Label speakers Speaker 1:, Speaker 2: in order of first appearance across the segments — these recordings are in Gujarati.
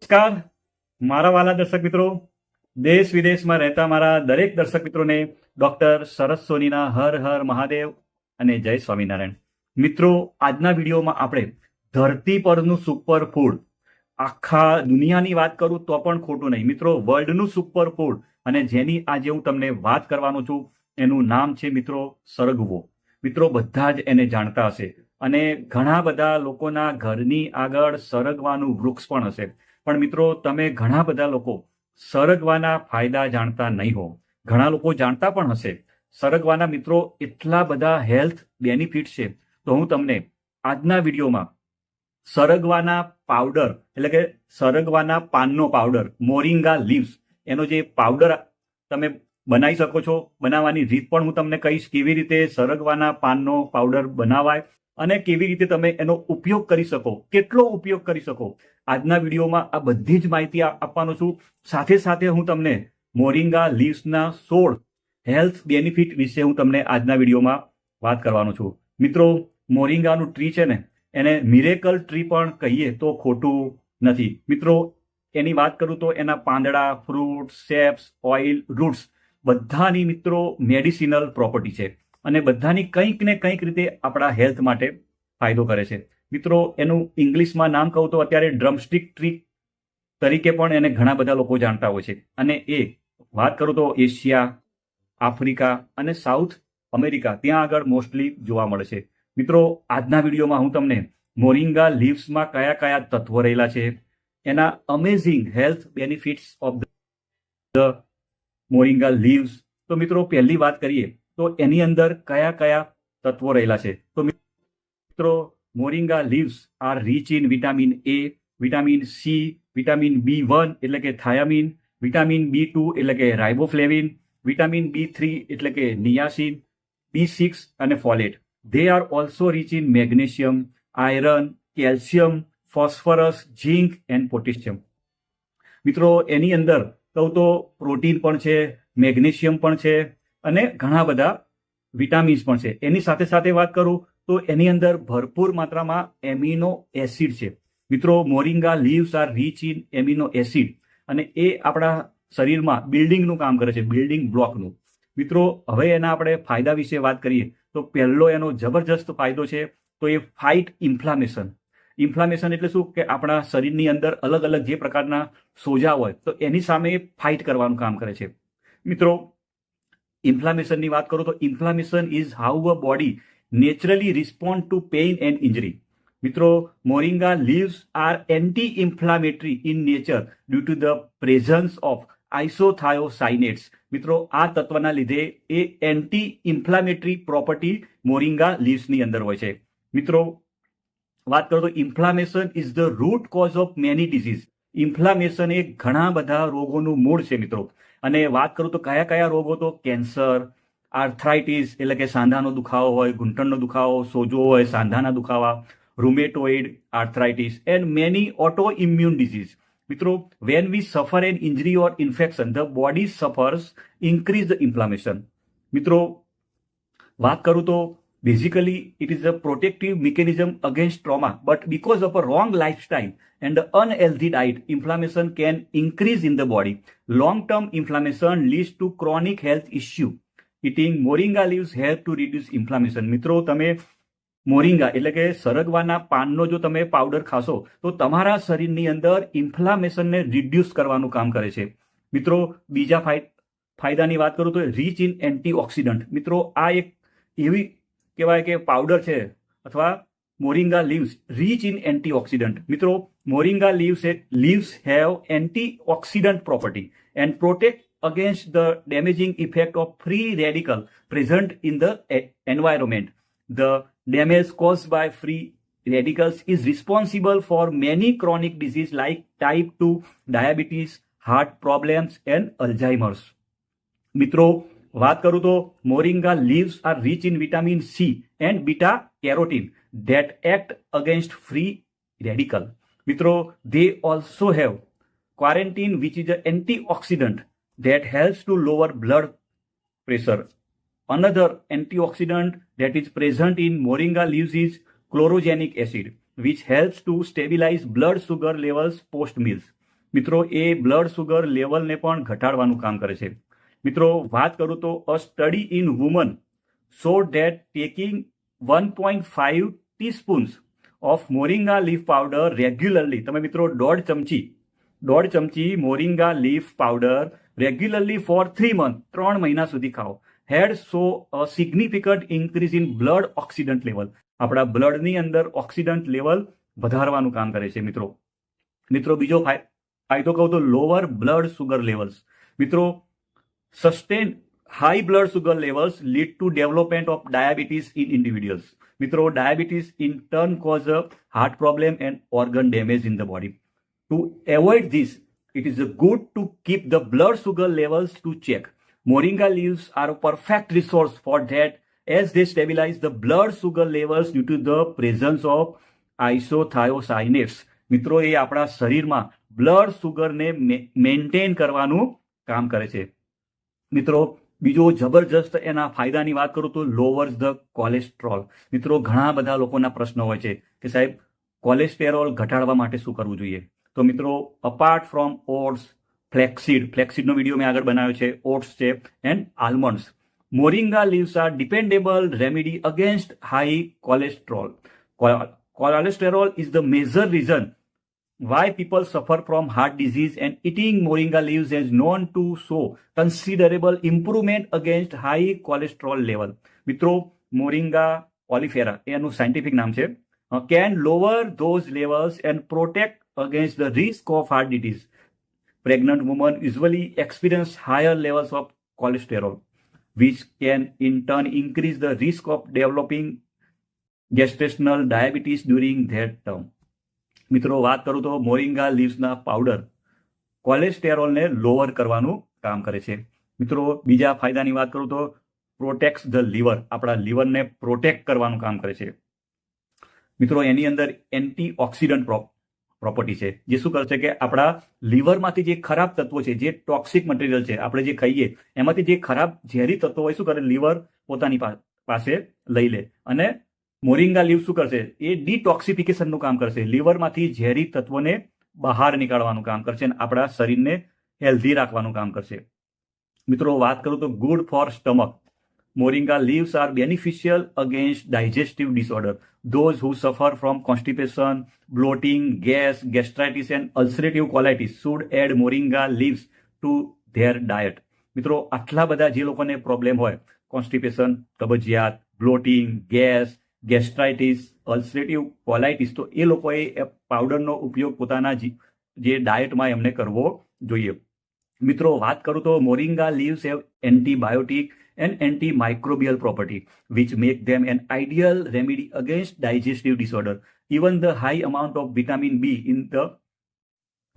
Speaker 1: નમસ્કાર મારા વાલા દર્શક મિત્રો, દેશ વિદેશમાં રહેતા મારા દરેક દર્શક મિત્રોને ડોક્ટર શરદ સોનીના હર હર મહાદેવ અને જય સ્વામિનારાયણ. મિત્રો, આજના વિડીયોમાં આપણે ધરતી પરનું સુપર ફૂડ, આખા દુનિયાની વાત કરું તો પણ ખોટું નહીં મિત્રો, વર્લ્ડનું સુપર ફૂડ અને જેની આજે હું તમને વાત કરવાનો છું એનું નામ છે મિત્રો સરગવો. મિત્રો, બધા જ એને જાણતા હશે અને ઘણા બધા લોકોના ઘરની આગળ સરગવાનું વૃક્ષ પણ હશે. પણ મિત્રો, તમે ઘણા બધા લોકો સરગવાના ફાયદા જાણતા નહીં હો. ઘણા લોકો જાણતા પણ હશે. સરગવાના મિત્રો એટલા બધા હેલ્થ બેનિફિટ છે, તો હું તમને આજના વિડીયોમાં સરગવાના પાવડર એટલે કે સરગવાના પાનનો પાવડર, મોરિંગા લીવ્સ, એનો જે પાવડર તમે બનાવી શકો છો, બનાવવાની રીત પણ હું તમને કહીશ, કેવી રીતે સરગવાના પાનનો પાવડર બનાવાય અને કેવી રીતે તમે એનો ઉપયોગ કરી શકો, કેટલો ઉપયોગ કરી શકો. આજના વિડીયોમાં આ બધી જ માહિતી આપવાનો છું. સાથે સાથે હું તમને મોરિંગા લીવ્સના 16 હેલ્થ બેનિફિટ વિશે હું તમને આજના વિડીયોમાં વાત કરવાનો છું. મિત્રો, મોરિંગાનું ટ્રી છે ને, એને મિરેકલ ટ્રી પણ કહીએ તો ખોટું નથી. મિત્રો, એની વાત કરું તો એના પાંદડા, ફ્રૂટ, સેપ્સ, ઓઇલ, રૂટ્સ બધાની મિત્રો મેડિસિનલ પ્રોપર્ટી છે અને બધાની કંઈક ને કંઈક રીતે આપણા હેલ્થ માટે ફાયદો કરે છે. મિત્રો, એનું ઇંગ્લિશમાં નામ કહું તો અત્યારે ડ્રમસ્ટિક ટ્રી તરીકે પણ એને ઘણા બધા લોકો જાણતા હોય છે. અને એ વાત કરું તો એશિયા, આફ્રિકા અને સાઉથ અમેરિકા ત્યાં આગળ મોસ્ટલી જોવા મળે છે. મિત્રો, આજના વિડીયોમાં હું તમને મોરિંગા લીવ્સમાં કયા કયા તત્વો રહેલા છે, એના amazing health benefits of the moringa leaves. તો મિત્રો, પહેલી વાત કરીએ તો એની અંદર કયા કયા તત્વો રહેલા છે. તો મિત્રો, moringa leaves are rich in vitamin A, vitamin C, vitamin B1 એટલે કે થાયામીન, વિટામિન B2 એટલે કે રાઇબોફ્લેવિન, વિટામિન B3 એટલે કે નિયાસિન, B6 અને folate. They are also rich in magnesium, iron, calcium, phosphorus, zinc and potassium. મિત્રો, એની અંદર કહું તો પ્રોટીન પણ છે, મેગ્નેશિયમ પણ છે અને ઘણા બધા વિટામિન્સ પણ છે. એની સાથે સાથે વાત કરું તો એની અંદર ભરપૂર માત્રામાં એમિનો એસિડ છે. મિત્રો, moringa leaves are rich in amino acid અને એ આપણા શરીરમાં બિલ્ડિંગનું કામ કરે છે, બિલ્ડિંગ બ્લોકનું. મિત્રો, હવે એના આપણે ફાયદા વિશે વાત કરીએ તો પહેલો એનો જબરજસ્ત ફાયદો છે તો એ ફાઇટ ઇન્ફ્લામેશન. ઇન્ફ્લામેશન એટલે શું કે આપણા શરીરની અંદર અલગ અલગ જે પ્રકારના સોજા હોય તો એની સામે ફાઇટ કરવાનું કામ કરે છે. મિત્રો, ઇન્ફ્લામેશનની વાત કરું તો inflammation is how a body naturally respond to pain and injury. મિત્રો, moringa leaves are anti inflammatory in nature due to the presence of isothiocyanates. મિત્રો, આ તત્વના લીધે એ એન્ટી ઇન્ફ્લામેટરી પ્રોપર્ટી મોરિંગા લીવ્સની અંદર હોય છે. મિત્રો, વાત કરું તો inflammation is the root cause of many disease. Inflammation એ ઘણા બધા રોગોનું મૂળ છે મિત્રો. અને વાત કરું તો કયા કયા રોગો, તો કેન્સર, આર્થરાઇટિસ એટલે કે સાંધાનો દુખાવો હોય, ઘૂંટણનો દુખાવો, સોજો હોય, સાંધાના દુખાવા, rheumatoid arthritis and many auto immune disease. મિત્રો, when we suffer an injury or infection, the body suffers increased inflammation. મિત્રો, વાત કરું તો basically it is a protective mechanism against trauma, but because of a wrong lifestyle and unhealthy diet, inflammation can increase in the body. Long term inflammation leads to chronic health issue. Eating moringa leaves help to reduce inflammation. મિત્રો, તમે મોરિંગા એટલે કે સરગવાના પાનનો જો તમે પાવડર ખાશો તો તમારા શરીરની અંદર ઇન્ફ્લામેશનને રિડ્યુસ કરવાનું કામ કરે છે. મિત્રો, બીજા ફાયદાની વાત કરું તો રીચ ઇન એન્ટીઓક્સિડન્ટ. મિત્રો, આ એક એવી કહેવાય કે પાવડર છે અથવા moringa leaves rich in antioxidant. મિત્રો, moringa leaves have antioxidant property and protect against the damaging effect of free radical present in the environment. The damage caused by free radicals is responsible for many chronic diseases like type 2 diabetes, heart problems and Alzheimer's. મિત્રો, વાત કરું તો moringa leaves are rich in vitamin C and beta carotene that act against free radical. મિત્રો, they also have quarantine which is an antioxidant that helps to lower blood pressure. Another antioxidant that is present in moringa leaves is chlorogenic acid, which helps to stabilize blood sugar levels post meals. મિત્રો એ બ્લડ સુગર લેવલને પણ ઘટાડવાનું કામ કરે છે. મિત્રો વાત કરું તો a study in woman showed that taking 1.5 teaspoons of moringa leaf powder regularly, તમે મિત્રો દોઢ ચમચી moringa leaf powder regularly for 3 months, 3 મહિના સુધી ખાઓ, had so a significant increase in blood oxidant level, આપણા બ્લડની અંદર ઓક્સિડન્ટ લેવલ વધારવાનું કામ કરે છે. મિત્રો બીજો ફાયદો કહું તો લોઅર બ્લડ સુગર લેવલ્સ. મિત્રો sustain high blood sugar levels lead to development of diabetes in individuals. મિત્રો diabetes in turn cause a heart problem and organ damage in the body. To avoid this, it is good to keep the blood sugar levels to check. Moringa leaves are a perfect resource for that, as they stabilize the blood sugar levels due to the presence of isothiocyanates. મિત્રો એ આપણા શરીરમાં બ્લડ સુગરને મેન્ટેન કરવાનું કામ કરે છે. મિત્રો બીજો જબરજસ્ત એના ફાયદાની વાત કરું તો લોવર્સ ધ કોલેસ્ટ્રોલ. મિત્રો ઘણા બધા લોકોના પ્રશ્નો હોય છે કે સાહેબ કોલેસ્ટેરોલ ઘટાડવા માટે શું કરવું જોઈએ. તો મિત્રો અપાર્ટ ફ્રોમ ઓટ્સ, ફ્લેક્સીડનો વિડીયો મેં આગળ બનાવ્યો છે, ઓટ્સ છે and almonds, moringa leaves R dependable remedy against high cholesterol. Cholesterol is the major reason why people suffer from heart disease, and eating moringa leaves is known to show considerable improvement against high cholesterol level. મિત્રો મોરિંગા ઓલિફેરા એનું સાયન્ટિફિક નામ છે, can lower those levels and protect against the risk of heart disease. Pregnant women usually experience higher levels of cholesterol, which can in turn increase the risk of developing gestational diabetes during their term. મિત્રો વાત કરું તો મોરિંગા લીવ્સના પાવડર કોલેસ્ટેરોલને લોઅર કરવાનું કામ કરે છે. મિત્રો બીજા ફાયદાની વાત કરું તો પ્રોટેક્ટ્સ ધ લીવર, આપણા લીવરને પ્રોટેક્ટ કરવાનું કામ કરે છે. મિત્રો એની અંદર એન્ટીઓક્સિડન્ટ પ્રોપર્ટી છે, જે શું કરશે કે આપણા લીવરમાંથી જે ખરાબ તત્વો છે, જે ટોક્સિક મટીરિયલ છે, આપણે જે ખાઈએ એમાંથી જે ખરાબ ઝેરી તત્વો હોય શું કરે, લીવર પોતાની પાસે લઈ લે, અને મોરિંગા લીવ શું કરશે, એ ડિટોક્સિફિકેશનનું કામ કરશે, લીવરમાંથી ઝેરી તત્વોને બહાર નીકાળવાનું કામ કરશે અને આપણા શરીરને હેલ્ધી રાખવાનું કામ કરશે. મિત્રો વાત કરું તો good for stomach. Moringa leaves are beneficial against digestive disorder. Those who suffer from constipation, bloating, gas, gastritis and ulcerative colitis should add moringa leaves to their diet. મિત્રો આટલા બધા જે લોકોને પ્રોબ્લેમ હોય, કોન્સ્ટિપેશન, કબજિયાત, bloating, gas, gastritis, ulcerative colitis, તો એ લોકોએ પાવડરનો ઉપયોગ પોતાના જે ડાયટમાં એમને કરવો જોઈએ. મિત્રો વાત કરું તો moringa leaves have antibiotic and antimicrobial property which make them an ideal remedy against digestive disorder. Even the high amount of vitamin B in the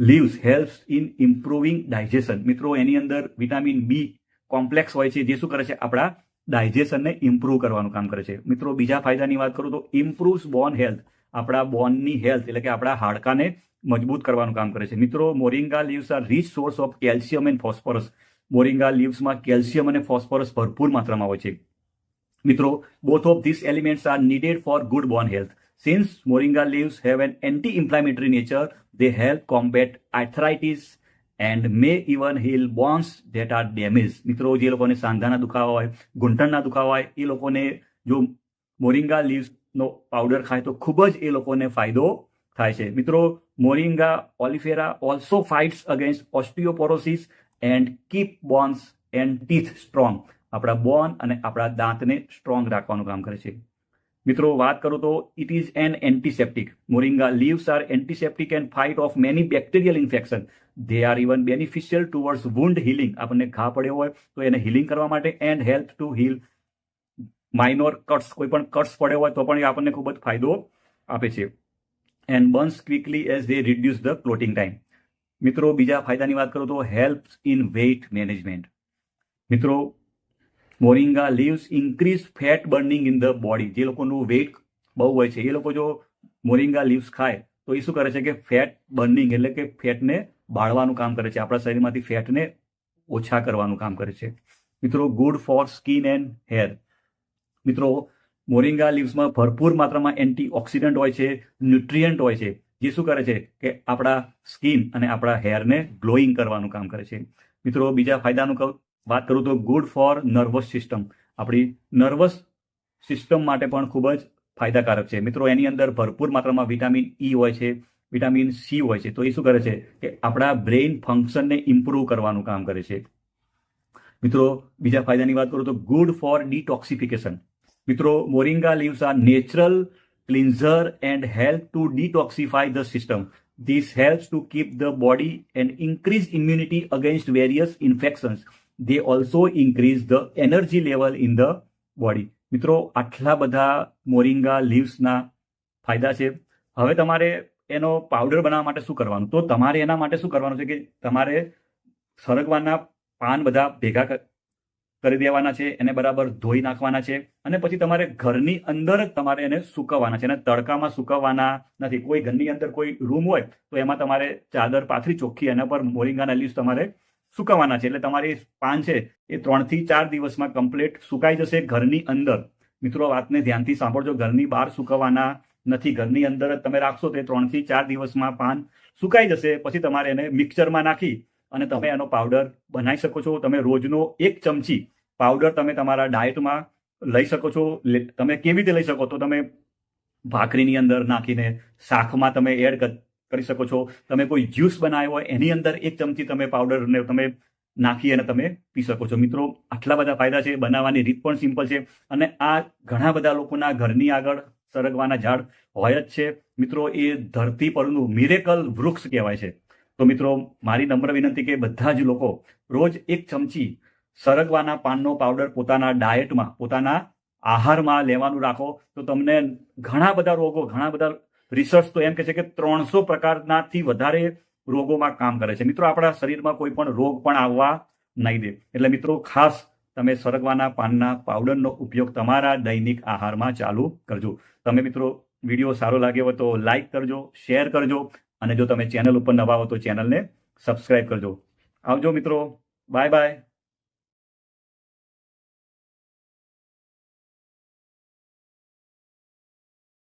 Speaker 1: leaves helps in improving digestion. મિત્રો એની અંદર વિટામિન બી કોમ્પ્લેક્સ હોય છે, જે શું કરે છે, આપણા ડાયજેશનને ઇમ્પ્રૂવ કરવાનું કામ કરે છે. મિત્રો બીજા ફાયદાની વાત કરું તો ઇમ્પ્રુવ્સ બોન હેલ્થ, આપણા બોનની હેલ્થ એટલે કે આપણા હાડકાને મજબૂત કરવાનું કામ કરે છે. મિત્રો moringa leaves are rich source of calcium and phosphorus. Moringa લીવ્સમાં કેલ્શિયમ અને ફોસ્ફરસ ભરપૂર માત્રામાં હોય છે. મિત્રો both of these elements are needed for good bone health. Since moringa leaves have an anti inflammatory nature, they help combat arthritis and may even heal bones that are damaged. મિત્રો જે લોકોને સાંધાના દુખાવા હોય, ઘૂંટણના દુખાવા હોય, એ લોકોને જો મોરિંગા લીવ્સનો પાવડર ખાય તો ખૂબ જ એ લોકોને ફાયદો થાય છે. મિત્રો moringa oleifera also fights against osteoporosis and keep bones and teeth strong. આપણા બોન અને આપણા દાંતને સ્ટ્રોંગ રાખવાનું કામ કરે છે. મિત્રો વાત કરું તો it is an antiseptic. Moringa leaves R antiseptic and fight of many bacterial infection. They are even beneficial towards wound healing. આપણને ઘા પડ્યો હોય તો એને હિલિંગ કરવા માટે, and help to heal minor cuts, કોઈ પણ કટ્સ પડ્યો હોય તો પણ એ આપણને ખૂબ જ ફાયદો આપે છે. And burns quickly as they reduce the clotting time. મિત્રો બીજા ફાયદાની વાત કરું તો હેલ્પ્સ ઇન વેઇટ મેનેજમેન્ટ. મિત્રો moringa leaves increase fat burning in the body. જે લોકોનું વેઇટ બહુ હોય છે એ લોકો જો મોરિંગા લીવ્સ ખાય તો એ શું કરે છે કે ફેટ બર્નિંગ એટલે કે ફેટને બાળવાનું કામ કરે છે, આપણા શરીરમાંથી ફેટને ઓછા કરવાનું કામ કરે છે. મિત્રો good for skin and hair. મિત્રો મોરિંગા લીવ્સમાં ભરપૂર માત્રામાં એન્ટીઓક્સિડન્ટ હોય છે, ન્યુટ્રિયન્ટ હોય છે, જે શું કરે છે કે આપણા સ્કિન અને આપણા હેરને ગ્લોઈંગ કરવાનું કામ કરે છે. મિત્રો બીજા ફાયદાનું વાત કરું તો ગુડ ફોર નર્વસ સિસ્ટમ, આપણી નર્વસ સિસ્ટમ માટે પણ ખૂબ જ ફાયદાકારક છે. મિત્રો એની અંદર ભરપૂર માત્રામાં વિટામિન ઈ હોય છે, વિટામિન સી હોય છે. તો એ શું કરે છે કે આપણા બ્રેઇન ફંક્શનને ઇમ્પ્રૂવ કરવાનું કામ કરે છે. મિત્રો બીજા ફાયદાની વાત કરું તો ગુડ ફોર ડિટોક્સિફિકેશન. મિત્રો moringa leaves R natural cleanser and help to detoxify the system. This helps to keep the body and increase immunity against various infections. They also increase the energy level in the body. મિત્રો આટલા બધા મોરિંગા લીવ્સના ફાયદા છે. હવે તમારે એનો પાવડર બનાવવા માટે શું કરવાનું? તો તમારે એના માટે શું કરવાનું છે કે તમારે સરગવાના પાન બધા ભેગા કરી દેવાના છે, એને બરાબર ધોઈ નાખવાના છે અને પછી તમારે ઘરની અંદર જ તમારે એને સૂકવવાના છે અને તડકામાં સૂકવવાના નથી. કોઈ ઘરની અંદર કોઈ રૂમ હોય તો એમાં તમારે ચાદર પાથરી ચોખ્ખી એના પર મોરિંગાના લીવ્સ તમારે સૂકવવાના છે. એટલે તમારી પાન છે એ 3 થી 4 દિવસમાં કમ્પ્લીટ સુકાઈ જશે ઘરની અંદર. મિત્રો વાતને ધ્યાનથી સાંભળજો, ઘરની બહાર સૂકવવાના નથી, ઘરની અંદર જ તમે રાખશો તો 3 થી 4 દિવસમાં પાન સુકાઈ જશે. પછી તમારે એને મિક્સચરમાં નાખી અને તમે એનો પાવડર બનાવી શકો છો. તમે રોજનો 1 ચમચી પાવડર તમે તમારા ડાયટમાં લઈ શકો છો. તમે કેવી રીતે લઈ શકો? તો તમે ભાખરીની અંદર નાખીને શાકમાં તમે એડ કરી શકો છો. તમે કોઈ જ્યુસ બનાવ્યો હોય એની અંદર 1 ચમચી તમે પાવડરને તમે નાખી અને તમે પી શકો છો. મિત્રો આટલા બધા ફાયદા છે. બનાવવાની રીત પણ સિમ્પલ છે અને આ ઘણા બધા લોકોના ઘરની આગળ સરગવાના ઝાડ હોય જ છે. મિત્રો એ ધરતી પરનું મિરેકલ વૃક્ષ કહેવાય છે. તો મિત્રો મારી નમ્ર વિનંતી કે બધા જ લોકો રોજ 1 ચમચી સરગવાના પાનનો પાવડર પોતાના ડાયટમાં, પોતાના આહારમાં લેવાનું રાખો તો તમને ઘણા બધા રોગો, ઘણા બધા રિસર્ચ તો એમ કહે છે કે 300 પ્રકારનાથી વધારે રોગોમાં કામ કરે છે. મિત્રો આપણા શરીરમાં કોઈ પણ રોગ પણ આવવા નહીં દે. એટલે મિત્રો ખાસ તમે સરગવાના પાનના પાવડરનો ઉપયોગ તમારા દૈનિક આહારમાં ચાલુ કરજો. તમે મિત્રો વિડીયો સારો લાગ્યો હોય તો લાઈક કરજો, શેર કરજો અને જો તમે ચેનલ ઉપર નવા હો તો ચેનલને સબસ્ક્રાઇબ કરજો. આવજો મિત્રો, બાય બાય.